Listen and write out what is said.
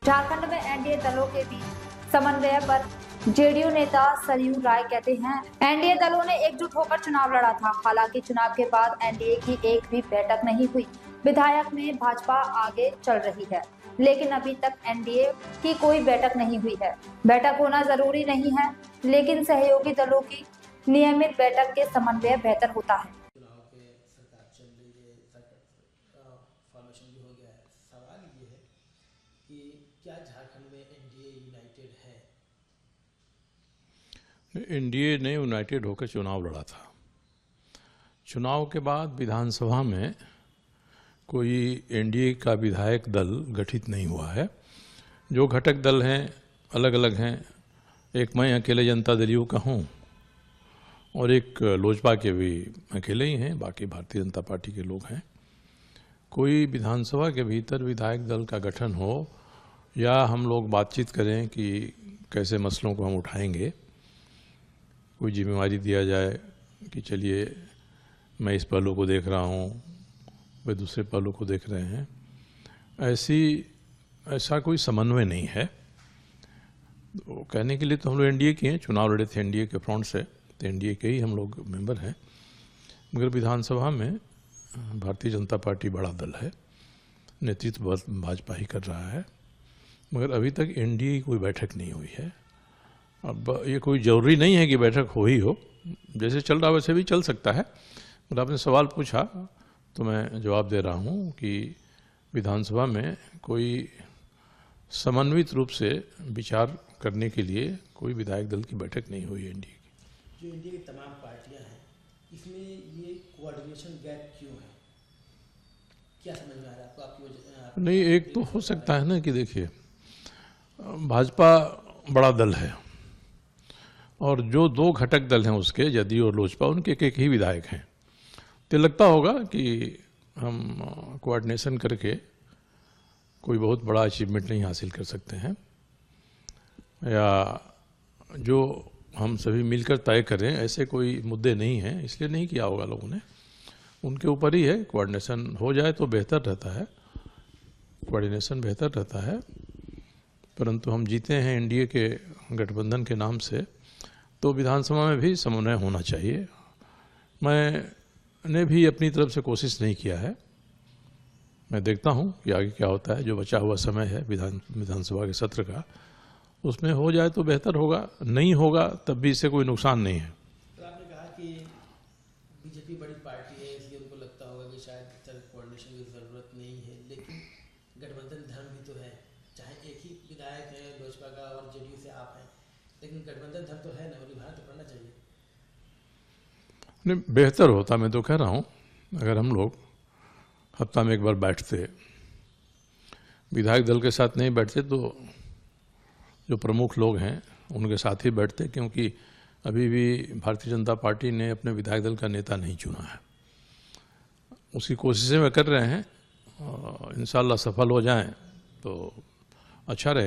झारखंड में एनडीए दलों के बीच समन्वय पर जेडीयू नेता सरयू राय कहते हैं, एनडीए दलों ने एकजुट होकर चुनाव लड़ा था। हालांकि चुनाव के बाद एनडीए की एक भी बैठक नहीं हुई। विधायक में भाजपा आगे चल रही है, लेकिन अभी तक एनडीए की कोई बैठक नहीं हुई है। बैठक होना जरूरी नहीं है, लेकिन सहयोगी दलों की नियमित बैठक के समन्वय बेहतर होता है। चुनाव के सरकार चल रही है, सरकार फॉर्मेशन भी हो गया है। सवाल ये है कि क्या झारखंड में एनडीए यूनाइटेड है? एनडीए ने यूनाइटेड होकर चुनाव लड़ा था। चुनाव के बाद विधानसभा में कोई एनडीए का विधायक दल गठित नहीं हुआ है। जो घटक दल हैं अलग अलग हैं। एक मैं अकेले जनता दल का हूँ और एक लोजपा के भी अकेले ही हैं, बाकी भारतीय जनता पार्टी के लोग हैं। कोई विधानसभा के भीतर विधायक दल का गठन हो या हम लोग बातचीत करें कि कैसे मसलों को हम उठाएंगे, कोई जिम्मेवारी दिया जाए कि चलिए मैं इस पहलू को देख रहा हूँ, वे दूसरे पहलू को देख रहे हैं, ऐसा कोई समन्वय नहीं है। तो कहने के लिए तो हम लोग एनडीए के हैं, चुनाव लड़े थे एनडीए के फ्रंट से, तो एनडीए के ही हम लोग मेंबर हैं। मगर विधानसभा में भारतीय जनता पार्टी बड़ा दल है, नेतृत्व भाजपा ही कर रहा है। मगर अभी तक एनडीए की कोई बैठक नहीं हुई है। अब ये कोई ज़रूरी नहीं है कि बैठक हो ही हो, जैसे चल रहा वैसे भी चल सकता है। मगर आपने सवाल पूछा तो मैं जवाब दे रहा हूँ कि विधानसभा में कोई समन्वित रूप से विचार करने के लिए कोई विधायक दल की बैठक नहीं हुई एनडीए की। जो एनडीए की तमाम पार्टियां हैं, इसमें ये कोऑर्डिनेशन गैप क्यों है? क्या समझ में आ रहा है आपको? आपकी वजह नहीं, एक तो हो सकता है ना कि देखिए, भाजपा बड़ा दल है और जो दो घटक दल हैं उसके, जदयू और लोजपा, उनके एक ही विधायक हैं। तो लगता होगा कि हम कोऑर्डिनेशन करके कोई बहुत बड़ा अचीवमेंट नहीं हासिल कर सकते हैं, या जो हम सभी मिलकर तय करें ऐसे कोई मुद्दे नहीं हैं, इसलिए नहीं किया होगा लोगों ने। उनके ऊपर ही है। कोऑर्डिनेशन हो जाए तो बेहतर रहता है, कोऑर्डिनेशन बेहतर रहता है। परंतु हम जीते हैं एनडीए के गठबंधन के नाम से, तो विधानसभा में भी समन्वय होना चाहिए। मैंने भी अपनी तरफ से कोशिश नहीं किया है। मैं देखता हूँ कि आगे क्या होता है। जो बचा हुआ समय है विधानसभा के सत्र का, उसमें हो जाए तो बेहतर होगा, नहीं होगा तब भी इससे कोई नुकसान नहीं है। तो आपने कहा कि बीजेपी बड़ी पार्टी है, इसलिए उनको लगता होगा कि शायद इस तरह कोऑर्डिनेशन की ज़रूरत नहीं है, लेकिन गठबंधन धर्म भी तो है। चाहे एक ही विधायक है लोजपा का और जेडीयू से आप हैं, लेकिन गठबंधन धर्म तो है ना, वो निभाना तो पड़ना चाहिए। नहीं, बेहतर होता, मैं तो कह रहा हूँ, अगर हम लोग हफ्ता में एक बार बैठते, विधायक दल के साथ नहीं बैठते तो जो प्रमुख लोग हैं उनके साथ ही बैठते, क्योंकि अभी भी भारतीय जनता पार्टी ने अपने विधायक दल का नेता नहीं चुना है। उसकी कोशिशें वे कर रहे हैं, इंशाल्लाह सफल हो जाएं तो अच्छा रहे।